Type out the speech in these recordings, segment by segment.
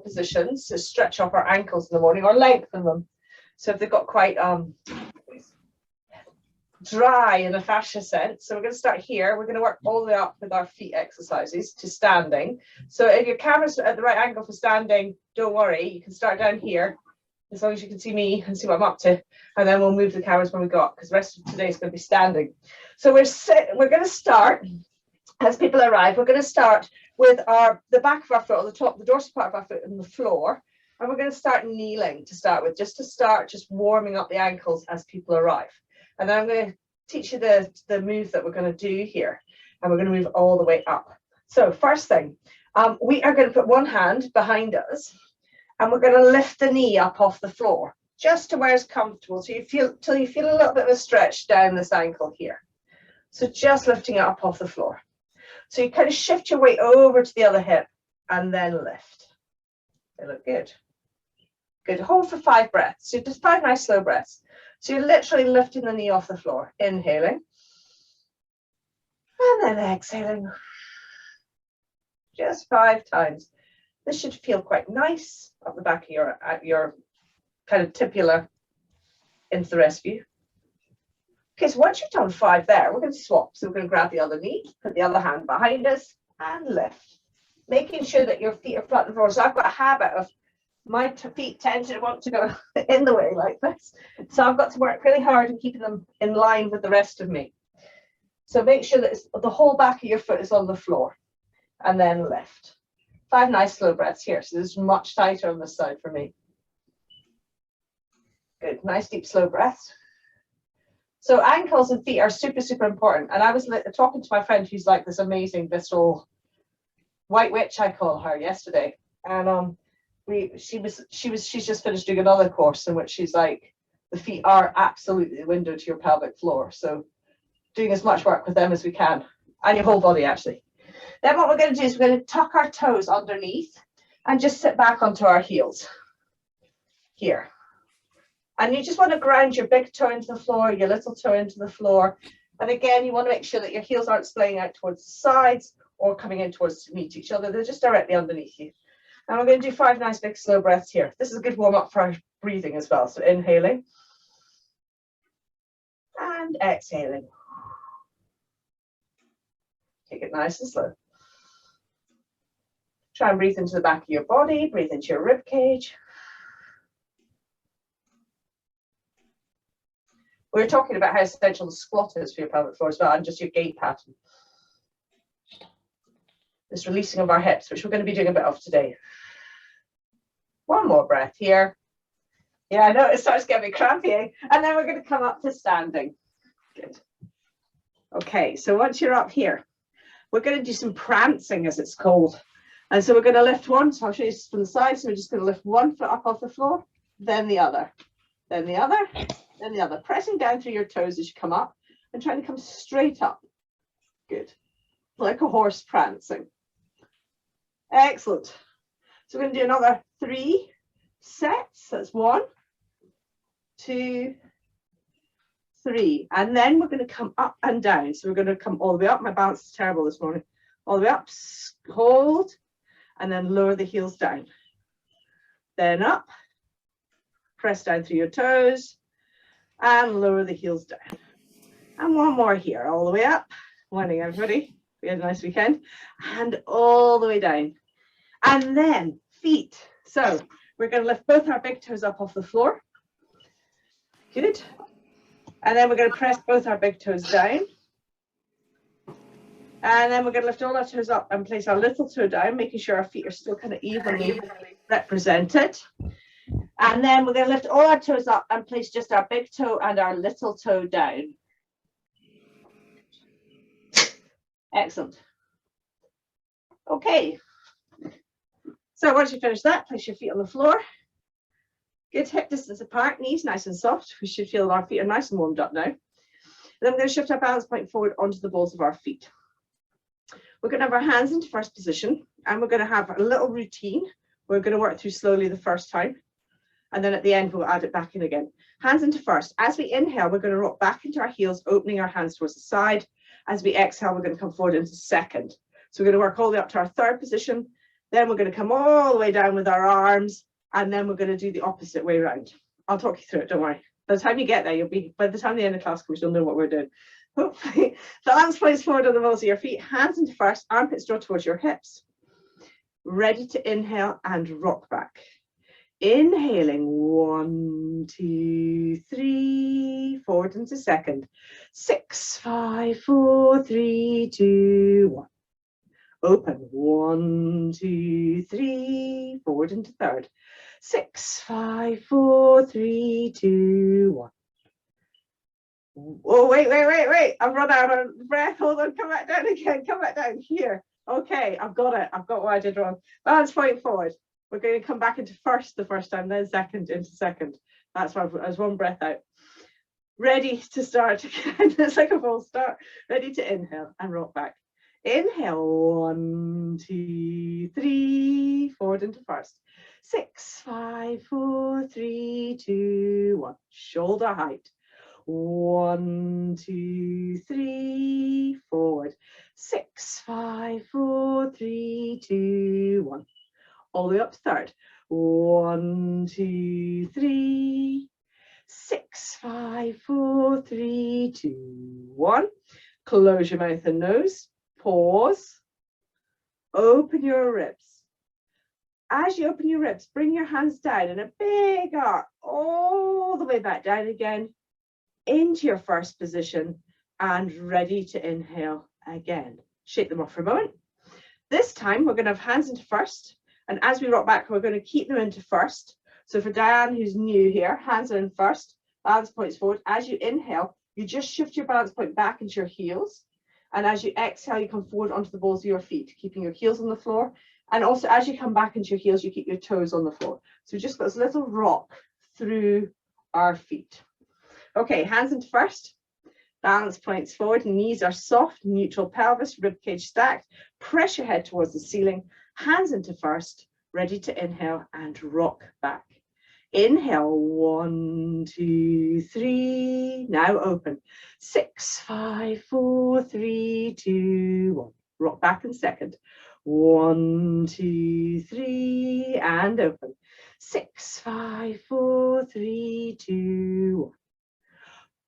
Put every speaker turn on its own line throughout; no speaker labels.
positions to stretch off our ankles in the morning or lengthen them. So if they've got quite dry in a fascia sense. So we're going to start here. We're going to work all the way up with our feet exercises to standing. So if your camera's at the right angle for standing, don't worry. You can start down here as long as you can see me and see what I'm up to. And then we'll move the cameras when we go up because the rest of today is going to be standing. So we're going to start, as people arrive, we're going to start with the back of our foot, or the dorsal part of our foot on the floor. And we're going to start kneeling to start with, just warming up the ankles as people arrive. And then I'm going to teach you the move that we're going to do here. And we're going to move all the way up. So first thing, we are going to put one hand behind us and we're going to lift the knee up off the floor, just to where it's comfortable. So till you feel a little bit of a stretch down this ankle here. So just lifting it up off the floor. So you kind of shift your weight over to the other hip and then lift. They look good. Good. Hold for 5 breaths. So just 5 nice slow breaths. So you're literally lifting the knee off the floor, inhaling, and then exhaling. Just 5 times. This should feel quite nice up the back of your kind of tibia into the rest view. Okay, so once you've done 5 there, we're going to swap. So we're going to grab the other knee, put the other hand behind us, and lift. Making sure that your feet are flat on the floor. So I've got a habit of my feet tend to want to go in the way like this. So I've got to work really hard in keeping them in line with the rest of me. So make sure that the whole back of your foot is on the floor and then lift. 5 nice slow breaths here. So this is much tighter on this side for me. Good, nice deep slow breaths. So ankles and feet are super, super important. And I was talking to my friend who's like this amazing visceral white witch, I call her, yesterday. And she's just finished doing another course in which she's like, the feet are absolutely the window to your pelvic floor. So doing as much work with them as we can, and your whole body actually. Then what we're going to do is we're going to tuck our toes underneath and just sit back onto our heels here. And you just want to ground your big toe into the floor, your little toe into the floor. And again, you want to make sure that your heels aren't splaying out towards the sides or coming in towards meet each other. They're just directly underneath you. And we're going to do 5 nice big slow breaths here. This is a good warm up for our breathing as well. So inhaling and exhaling. Take it nice and slow. Try and breathe into the back of your body, breathe into your rib cage. We were talking about how essential the squat is for your pelvic floor as well, and just your gait pattern. This releasing of our hips, which we're going to be doing a bit of today. One more breath here. Yeah, I know it starts getting crampy. And then we're going to come up to standing. Good. Okay, so once you're up here, we're going to do some prancing, as it's called. And so we're going to lift one. So I'll show you from the side. So we're just going to lift one foot up off the floor, then the other, then the other, then the other. Pressing down through your toes as you come up and trying to come straight up. Good. Like a horse prancing. Excellent. So we're going to do another 3 sets. That's 1, 2, 3. And then we're going to come up and down. So we're going to come all the way up. My balance is terrible this morning. All the way up, hold, and then lower the heels down. Then up, press down through your toes, and lower the heels down. And one more here, all the way up. Morning, everybody. We had a nice weekend. And all the way down. And then feet. So we're going to lift both our big toes up off the floor. Good. And then we're going to press both our big toes down. And then we're going to lift all our toes up and place our little toe down, making sure our feet are still kind of evenly represented. And then we're going to lift all our toes up and place just our big toe and our little toe down. Excellent. Okay. So once you finish that, place your feet on the floor. Good, hip distance apart, knees nice and soft. We should feel our feet are nice and warmed up now. And then we're going to shift our balance point forward onto the balls of our feet. We're going to have our hands into first position, and we're going to have a little routine. We're going to work through slowly the first time, and then at the end we'll add it back in again. Hands into first. As we inhale, we're going to rock back into our heels, opening our hands towards the side. As we exhale, we're going to come forward into second. So we're going to work all the way up to our third position, Then we're going to come all the way down with our arms, and then we're going to do the opposite way around. I'll talk you through it, don't worry. By the time you get there, by the time the end of class comes, you'll know what we're doing. Hopefully, balance points forward on the balls of your feet, hands into first, armpits draw towards your hips. Ready to inhale and rock back. Inhaling, 1, 2, 3, forward into second. 6, 5, 4, 3, 2, 1. Open, 1, 2, 3, forward into third. 6, 5, 4, 3, 2, 1. Oh, wait. I've run out of breath. Hold on, come back down again. Come back down here. Okay, I've got it. I've got what I did wrong. Balance point forward. We're going to come back into first the first time, then second into second. That's why I was one breath out. Ready to start again. It's like a full start. Ready to inhale and rock back. Inhale, 1, 2, 3, forward into first. 6, 5, 4, 3, 2, 1. Shoulder height. 1, 2, 3, forward. 6, 5, 4, 3, 2, 1. All the way up third. 1, 2, 3, 6, 5, 4, 3, 2, 1. Close your mouth and nose. Pause. Open your ribs. As you open your ribs, bring your hands down in a big arc all the way back down again into your first position and ready to inhale again. Shake them off for a moment. This time we're going to have hands into first, and as we rock back, we're going to keep them into first. So for Diane, who's new here, hands are in first, balance points forward. As you inhale, you just shift your balance point back into your heels. And as you exhale, you come forward onto the balls of your feet, keeping your heels on the floor. And also as you come back into your heels, you keep your toes on the floor. So we just got this little rock through our feet. Okay, hands into first, balance points forward, knees are soft, neutral pelvis, rib cage stacked, press your head towards the ceiling, hands into first, ready to inhale and rock back. Inhale, 1, 2, 3, now open. 6, 5, 4, 3, 2, 1. Rock back in second. 1, 2, 3, and open. 6, 5, 4, 3, 2, 1.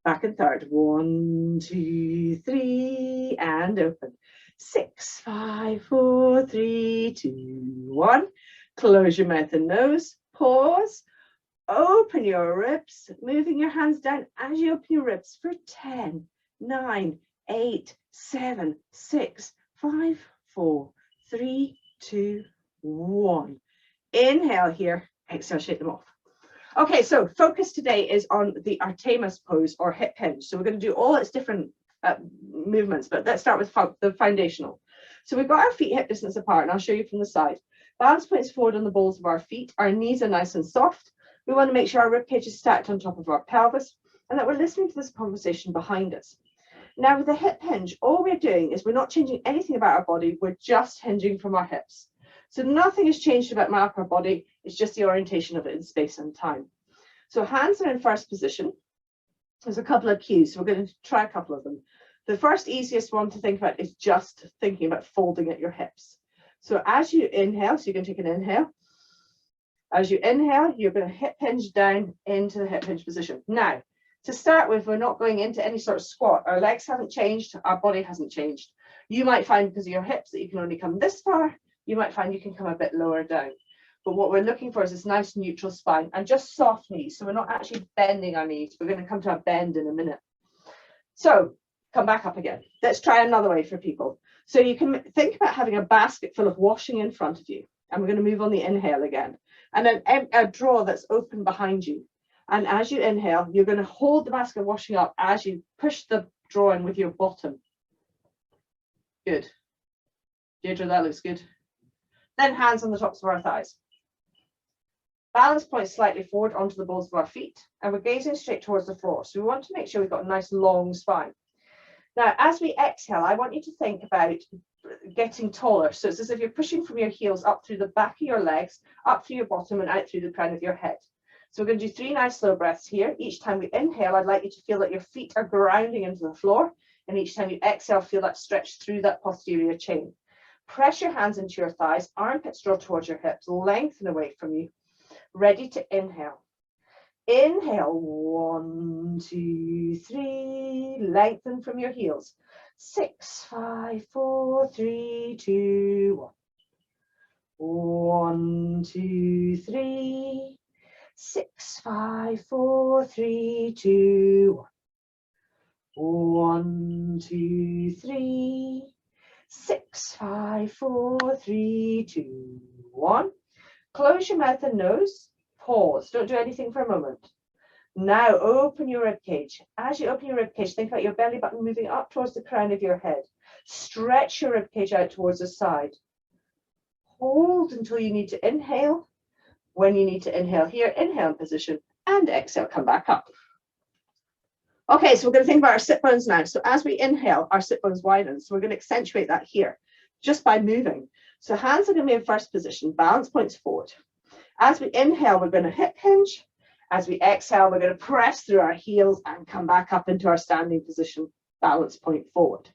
Back in third. 1, 2, 3, and open. 6, 5, 4, 3, 2, 1. Close your mouth and nose. Pause. Open your ribs, moving your hands down as you open your ribs for 10, 9, 8, 7, 6, 5, 4, 3, 2, 1. Inhale here, exhale, shake them off. Okay, so focus today is on the Artemis pose or hip hinge. So we're going to do all its different movements, but let's start with the foundational. So we've got our feet hip distance apart, and I'll show you from the side. Balance points forward on the balls of our feet. Our knees are nice and soft. We want to make sure our ribcage is stacked on top of our pelvis and that we're listening to this conversation behind us. Now with the hip hinge, all we're doing is we're not changing anything about our body, we're just hinging from our hips. So nothing has changed about my upper body, it's just the orientation of it in space and time. So hands are in first position. There's a couple of cues, so we're going to try a couple of them. The first easiest one to think about is just thinking about folding at your hips. So as you inhale, so you can take an inhale. As you inhale, you're going to hip hinge down into the hip hinge position. Now, to start with, we're not going into any sort of squat. Our legs haven't changed, our body hasn't changed. You might find because of your hips that you can only come this far. You might find you can come a bit lower down. But what we're looking for is this nice neutral spine and just soft knees. So we're not actually bending our knees. We're going to come to a bend in a minute. So come back up again. Let's try another way for people. So you can think about having a basket full of washing in front of you. And we're going to move on the inhale again. And then a drawer that's open behind you. And as you inhale, you're going to hold the basket of washing up as you push the drawer in with your bottom. Good. Deirdre, that looks good. Then hands on the tops of our thighs. Balance point slightly forward onto the balls of our feet. And we're gazing straight towards the floor. So we want to make sure we've got a nice long spine. Now, as we exhale, I want you to think about getting taller. So it's as if you're pushing from your heels up through the back of your legs, up through your bottom and out through the crown of your head. So we're going to do 3 nice slow breaths here. Each time we inhale, I'd like you to feel that your feet are grounding into the floor. And each time you exhale, feel that stretch through that posterior chain. Press your hands into your thighs, armpits draw towards your hips, lengthen away from you. Ready to inhale. Inhale, 1, 2, 3, lengthen from your heels. 6, 5, 4, 3, 2, 1. 1, 2, 3. 6, 5, 4, 3, 2, 1, 2, 3. 6, 5, 4, 3, 2, 1. Close your mouth and nose. Pause. Don't do anything for a moment. Now open your rib cage. As you open your rib cage, think about your belly button moving up towards the crown of your head. Stretch your rib cage out towards the side. Hold until you need to inhale. When you need to inhale here, inhale in position and exhale, come back up. Okay, so we're going to think about our sit bones now. So as we inhale, our sit bones widen. So we're going to accentuate that here just by moving. So hands are going to be in first position, balance points forward. As we inhale, we're going to hip hinge. As we exhale, we're going to press through our heels and come back up into our standing position, balance point forward.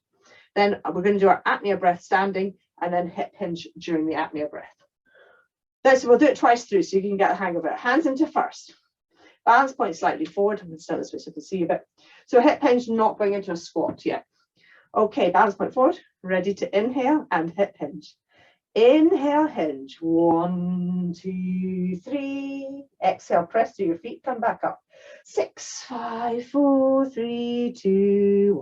Then we're going to do our apnea breath standing and then hip hinge during the apnea breath. So we'll do it twice through so you can get the hang of it. Hands into first. Balance point slightly forward. I'm going to stand this way so I can see you a bit. So hip hinge, not going into a squat yet. Okay, balance point forward. Ready to inhale and hip hinge. Inhale, hinge. 1, 2, 3. Exhale, press through your feet. Come back up. 6, 5, 4, 3, 2,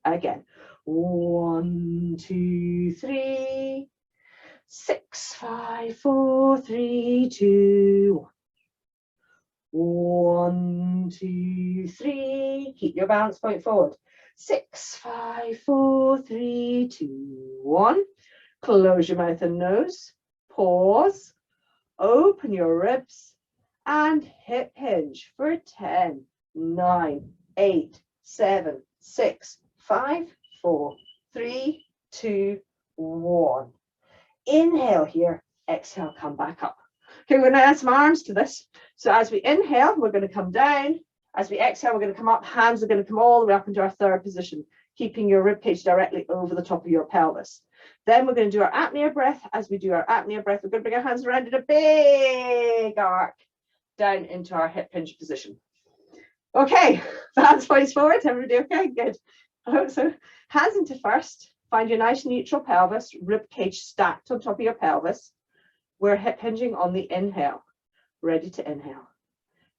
1. Again. 1, 2, 3. 6, 5, 4, 3, 2, 1. 1, 2, 3. Keep your balance point forward. 6, 5, 4, 3, 2, 1. Close your mouth and nose. Pause. Open your ribs and hip hinge for 10, 9, 8, 7, 6, 5, 4, 3, 2, 1. Inhale here, exhale, come back up. Okay, we're going to add some arms to this. So as we inhale, we're going to come down. As we exhale, we're going to come up. Hands are going to come all the way up into our third position, keeping your rib cage directly over the top of your pelvis. Then we're going to do our apnea breath. As we do our apnea breath, we're going to bring our hands around in a big arc down into our hip hinge position. Okay, hands points forward. Everybody okay? Good. I hope so. Hands into first. Find your nice neutral pelvis, rib cage stacked on top of your pelvis. We're hip hinging on the inhale. Ready to inhale.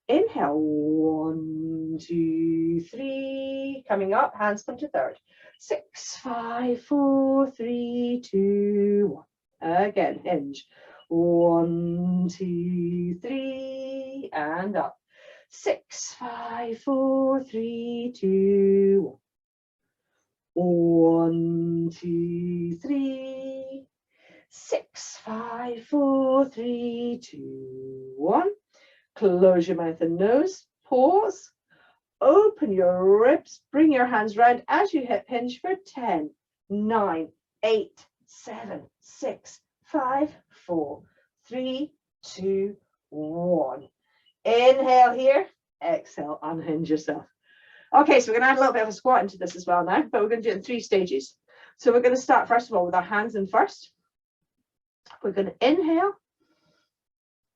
Inhale, 1, 2, 3. Coming up, hands come to third. 6, 5, 4, 3, 2, 1. Again, hinge. 1, 2, 3, and up. 6, 5, 4, 3, 2, 1. 1, 2, 3. 6, 5, 4, 3, 2, 1. Close your mouth and nose. Pause. Open your ribs. Bring your hands round as you hip hinge for 10, 9, 8, 7, 6, 5, 4, 3, 2, 1. Inhale here. Exhale, unhinge yourself. Okay, so we're going to add a little bit of a squat into this as well now, but we're going to do it in 3 stages. So we're going to start first of all with our hands in first. We're going to inhale.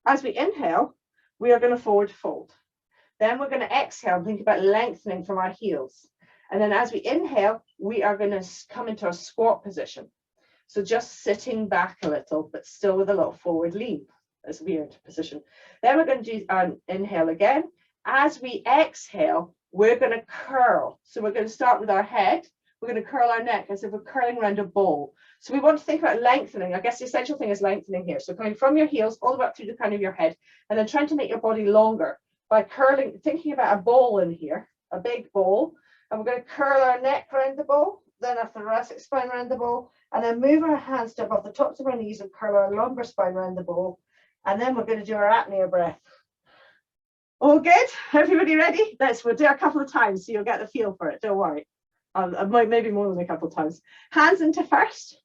As we inhale, we are going to forward fold. Then we're going to exhale and think about lengthening from our heels. And then as we inhale, we are going to come into a squat position. So just sitting back a little, but still with a little forward lean as weird position. Then we're going to do our inhale again. As we exhale, we're going to curl. So we're going to start with our head. We're going to curl our neck as if we're curling around a ball. So we want to think about lengthening. I guess the essential thing is lengthening here. So coming from your heels all the way up through the crown of your head, and then trying to make your body longer by curling, thinking about a ball in here, a big ball. And we're going to curl our neck around the ball, then our thoracic spine around the ball, and then move our hands to above the tops of our knees and curl our lumbar spine around the ball. And then we're going to do our apnea breath. All good? Everybody ready? We'll do it a couple of times so you'll get the feel for it. Don't worry. Maybe more than a couple of times. Hands into first.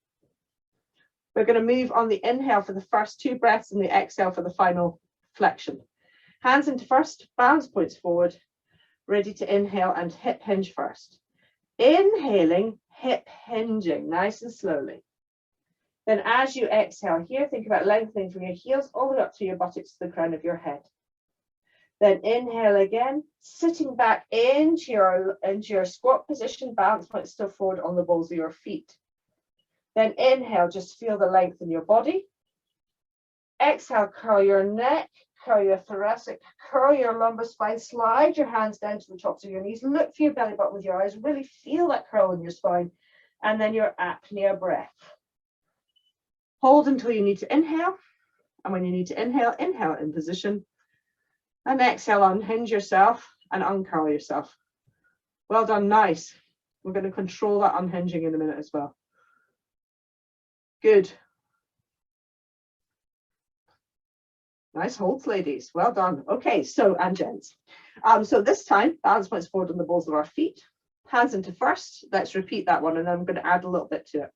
We're going to move on the inhale for the first 2 breaths and the exhale for the final flexion. Hands into first, balance points forward. Ready to inhale and hip hinge first. Inhaling, hip hinging, nice and slowly. Then as you exhale here, think about lengthening from your heels all the way up through your buttocks to the crown of your head. Then inhale again, sitting back into your squat position, balance point still forward on the balls of your feet. Then inhale, just feel the length in your body. Exhale, curl your neck, curl your thoracic, curl your lumbar spine, slide your hands down to the tops of your knees, look for your belly button with your eyes, really feel that curl in your spine, and then your apnea breath. Hold until you need to inhale, and when you need to inhale, inhale in position, and exhale, unhinge yourself and uncurl yourself. Well done, nice. We're going to control that unhinging in a minute as well. Good. Nice holds, ladies. Well done. Okay, so, and gents. So this time, balance points forward on the balls of our feet. Hands into first. Let's repeat that one, and then I'm going to add a little bit to it.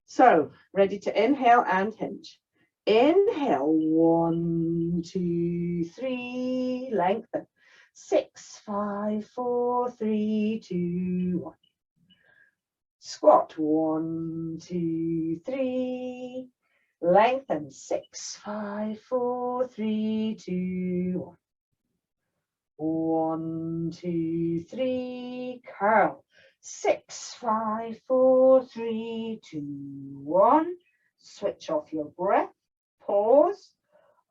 So, ready to inhale and hinge. Inhale, 1, 2, 3, lengthen. 6, 5, 4, 3, 2, 1. Squat, 1, 2, 3. Lengthen, 6, 5, 4, 3, 2, 1. 1, 2, 3, curl. 6, 5, 4, 3, 2, 1. Switch off your breath. Pause.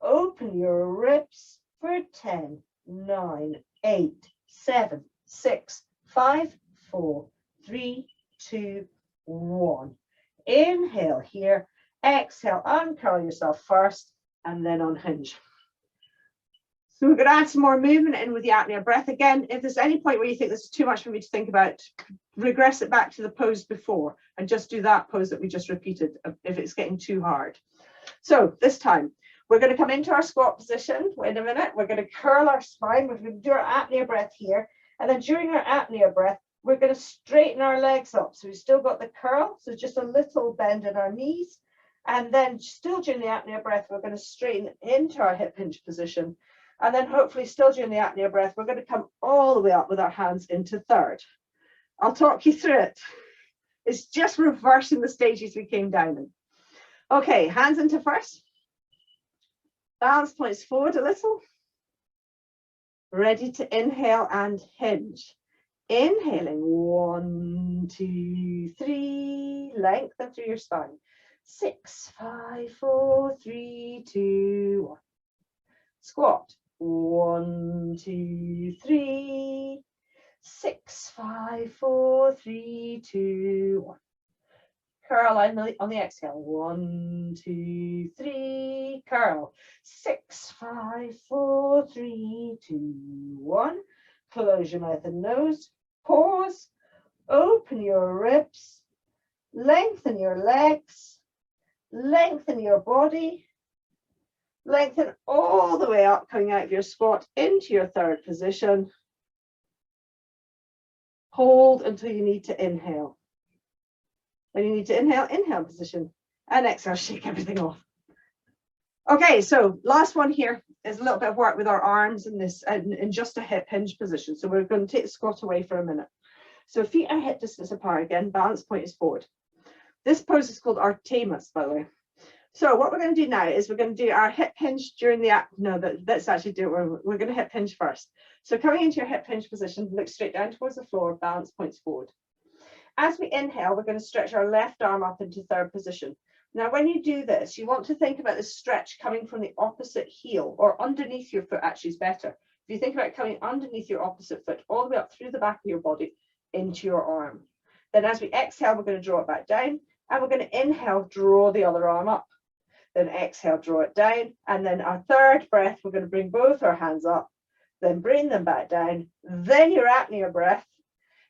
Open your ribs for 10, 9, 8, 7, 6, 5, 4, 3, 2, 1. Inhale here. Exhale, uncurl yourself first and then unhinge. So we're going to add some more movement in with the apnea breath. Again, if there's any point where you think this is too much for me to think about, regress it back to the pose before and just do that pose that we just repeated if it's getting too hard. So this time, we're going to come into our squat position. Wait a minute. We're going to curl our spine. We're going to do our apnea breath here. And then during our apnea breath, we're going to straighten our legs up. So we've still got the curl. So just a little bend in our knees. And then still during the apnea breath, we're going to straighten into our hip hinge position. And then hopefully still during the apnea breath, we're going to come all the way up with our hands into third. I'll talk you through it. It's just reversing the stages we came down in. Okay, hands into first. Balance points forward a little. Ready to inhale and hinge. Inhaling, 1, 2, 3, lengthen through your spine. 6, 5, 4, 3, 2, 1. Squat, 1, 2, 3, 6, 5, 4, 3, 2, 1. Curl on the exhale, 1, 2, 3, curl. 6, 5, 4, 3, 2, 1. Close your mouth and nose. Pause. Open your ribs. Lengthen your legs. Lengthen your body. Lengthen all the way up, coming out of your squat into your third position. Hold until you need to inhale. When you need to inhale, inhale position. And exhale, shake everything off. Okay, so last one here is a little bit of work with our arms in this, in just a hip hinge position. So we're going to take the squat away for a minute. So feet are hip distance apart again, balance point is forward. This pose is called Artemis, by the way. So what we're going to do now is we're going to do our hip hinge during the let's actually do it. We're going to hip hinge first. So coming into your hip hinge position, look straight down towards the floor, balance points forward. As we inhale, we're going to stretch our left arm up into third position. Now, when you do this, you want to think about the stretch coming from the opposite heel or underneath your foot actually is better. If you think about coming underneath your opposite foot, all the way up through the back of your body into your arm. Then as we exhale, we're going to draw it back down and we're going to inhale, draw the other arm up. Then exhale, draw it down. And then our third breath, we're going to bring both our hands up, then bring them back down. Then your apnea breath.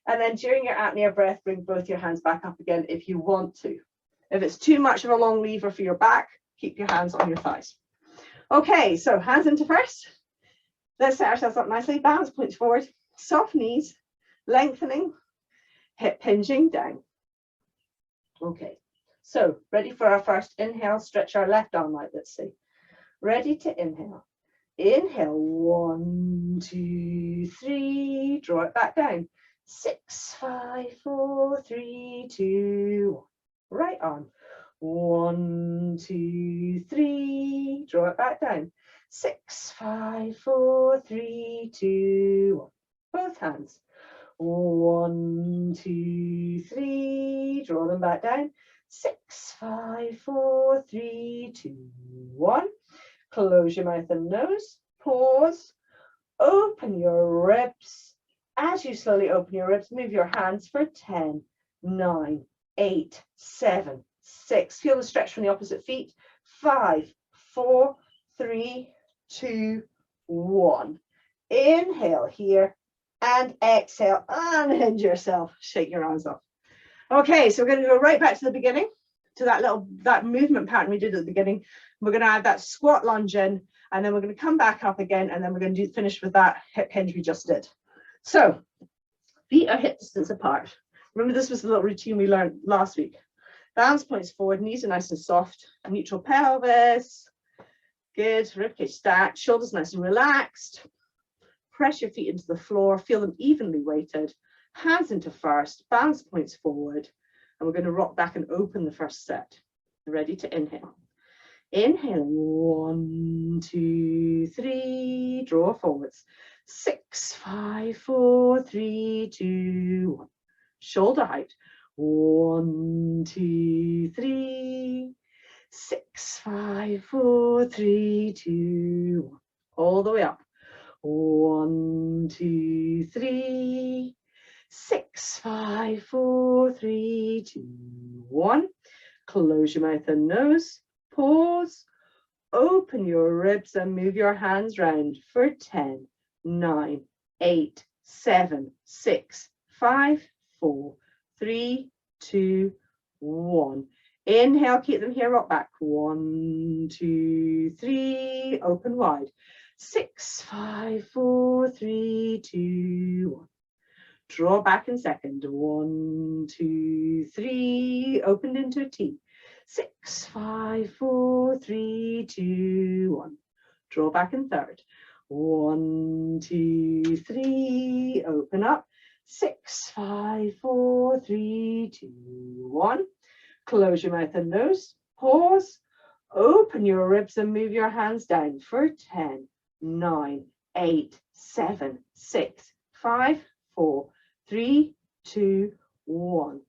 And then during your apnea breath, bring both your hands back up again if you want to. If it's too much of a long lever for your back, keep your hands on your thighs. Okay, so hands into first. Let's set ourselves up nicely. Balance points forward, soft knees, lengthening, hip hinging down. Okay, so ready for our first inhale, stretch our left arm out, let's see. Ready to inhale. Inhale, 1, 2, 3, draw it back down. 6, 5, 4, 3, 2, 1. Right arm. 1, 2, 3. Draw it back down. 6, 5, 4, 3, 2, 1. Both hands. 1, 2, 3. Draw them back down. 6, 5, 4, 3, 2, 1. Close your mouth and nose. Pause. Open your ribs. As you slowly open your ribs, move your hands for 10, 9, 8, 7, 6. Feel the stretch from the opposite feet. 5, 4, 3, 2, 1. Inhale here and exhale. Unhinge yourself. Shake your arms off. Okay, so we're going to go right back to the beginning, to that movement pattern we did at the beginning. We're going to add that squat lunge in, and then we're going to come back up again, and then we're going to finish with that hip hinge we just did. So feet are hip distance apart. Remember, this was the little routine we learned last week. Balance points forward, knees are nice and soft, neutral pelvis. Good, ribcage stacked, shoulders nice and relaxed. Press your feet into the floor, feel them evenly weighted. Hands into first, balance points forward. And we're going to rock back and open the first set. Ready to inhale. Inhaling, 1, 2, 3, draw forwards. 6, 5, 4, 3, 2, 1. Shoulder height. 1, 2, 3. 6, 5, 4, 3, 2, 1. All the way up. 1, 2, 3. 6, 5, 4, 3, 2, 1. Close your mouth and nose. Pause. Open your ribs and move your hands round for 10, 9, 8, 7, 6, 5, 4, 3, 2, 1. Inhale, keep them here, rock back. 1, 2, 3, open wide. 6, 5, 4, 3, 2, 1. Draw back in second. 1, 2, 3, opened into a T. 6, 5, 4, 3, 2, 1. Draw back in third. 1, 2, 3, open up. 6, 5, 4, 3, 2, 1. Close your mouth and nose. Pause. Open your ribs and move your hands down for 10, 9, 8, 7, 6, 5, 4, 3, 2, 1.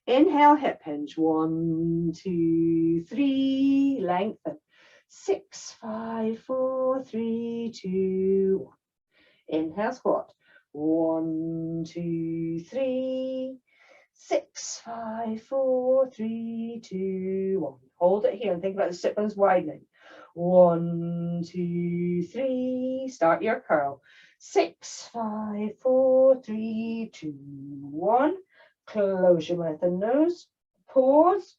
Inhale, hip hinge. 1, 2, 3. Lengthen. 6, 5, 4, 3, 2, 1. Inhale, squat. 1, 2, 3. 6, 5, 4, 3, 2, 1. Hold it here and think about the sit bones widening. 1, 2, 3. Start your curl. 6, 5, 4, 3, 2, 1. Close your mouth and nose. Pause.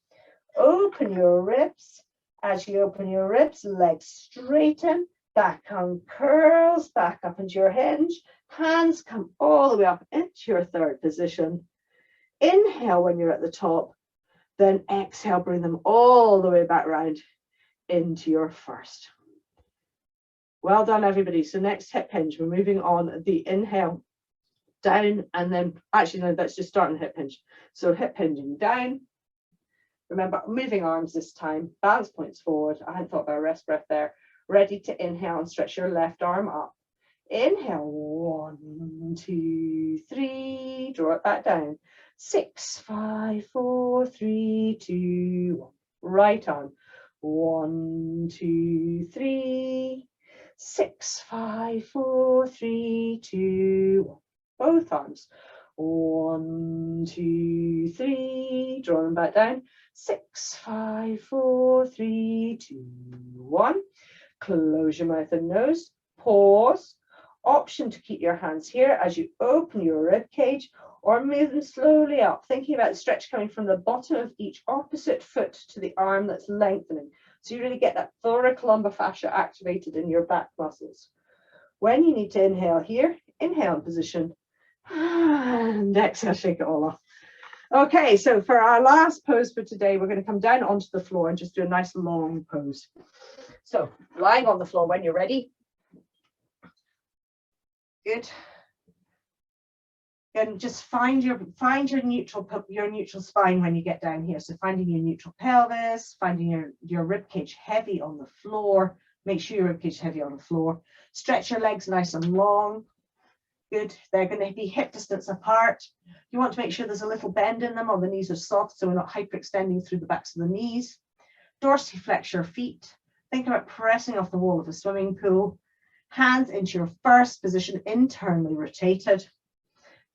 Open your ribs. As you open your ribs, legs straighten. Back on curls. Back up into your hinge. Hands come all the way up into your third position. Inhale when you're at the top. Then exhale, bring them all the way back round into your first. Well done, everybody. So next hip hinge, we're moving on the inhale down, and then actually no, let's just start on hip hinge. So hip hinging down. Remember, moving arms this time. Balance points forward. I hadn't thought about a rest breath there. Ready to inhale and stretch your left arm up. Inhale, 1, 2, 3. Draw it back down. 6, 5, 4, 3, 2, 1. Right arm. 1, 2, 3. 6, 5, 4, 3, 2, 1. Both arms. 1, 2, 3. Draw them back down. 6, 5, 4, 3, 2, 1. Close your mouth and nose. Pause. Option to keep your hands here as you open your rib cage, or move them slowly up, thinking about the stretch coming from the bottom of each opposite foot to the arm that's lengthening. So you really get that thoracolumbar fascia activated in your back muscles. When you need to inhale here, inhale in position, and exhale, shake it all off. Okay, so for our last pose for today, we're going to come down onto the floor and just do a nice long pose. So lying on the floor when you're ready. Good. And just find your neutral spine when you get down here. So finding your neutral pelvis, finding your rib cage heavy on the floor. Make sure your rib cage heavy on the floor. Stretch your legs nice and long. Good. They're going to be hip distance apart. You want to make sure there's a little bend in them, or the knees are soft, so we're not hyperextending through the backs of the knees. Dorsiflex your feet. Think about pressing off the wall of a swimming pool. Hands into your first position, internally rotated.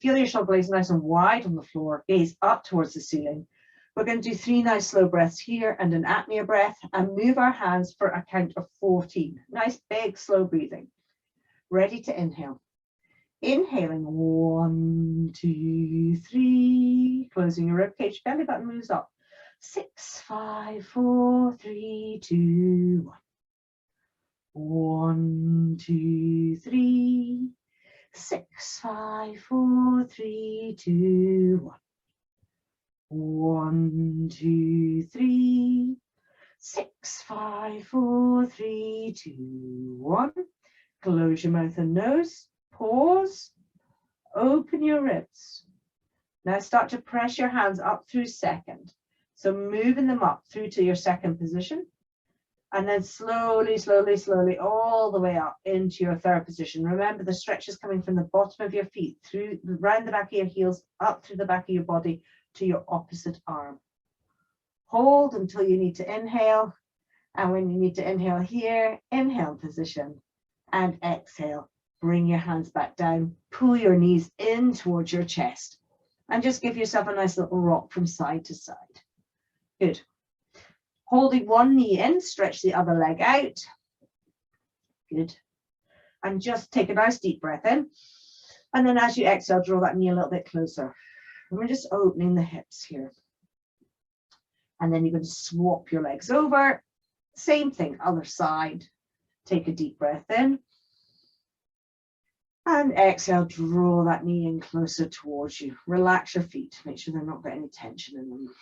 Feel your shoulder blades nice and wide on the floor. Gaze up towards the ceiling. We're going to do 3 nice slow breaths here and an apnea breath, and move our hands for a count of 14. Nice big slow breathing. Ready to inhale. Inhaling, 1, 2, 3. Closing your ribcage, belly button moves up. 6, 5, 4, 3, 2, 1. 1, 2, 3. 6, 5, 4, 3, 2, 1. 1, 2, 3. 6, 5, 4, 3, 2, 1. Close your mouth and nose. Pause. Open your ribs. Now start to press your hands up through second. So moving them up through to your second position. And then slowly, slowly, slowly, all the way up into your third position. Remember, the stretch is coming from the bottom of your feet, through, around the back of your heels, up through the back of your body to your opposite arm. Hold until you need to inhale. And when you need to inhale here, inhale position. And exhale. Bring your hands back down. Pull your knees in towards your chest. And just give yourself a nice little rock from side to side. Good. Holding one knee in, stretch the other leg out. Good. And just take a nice deep breath in. And then as you exhale, draw that knee a little bit closer. And we're just opening the hips here. And then you're going to swap your legs over. Same thing, other side. Take a deep breath in. And exhale, draw that knee in closer towards you. Relax your feet. Make sure they've not got any tension in them.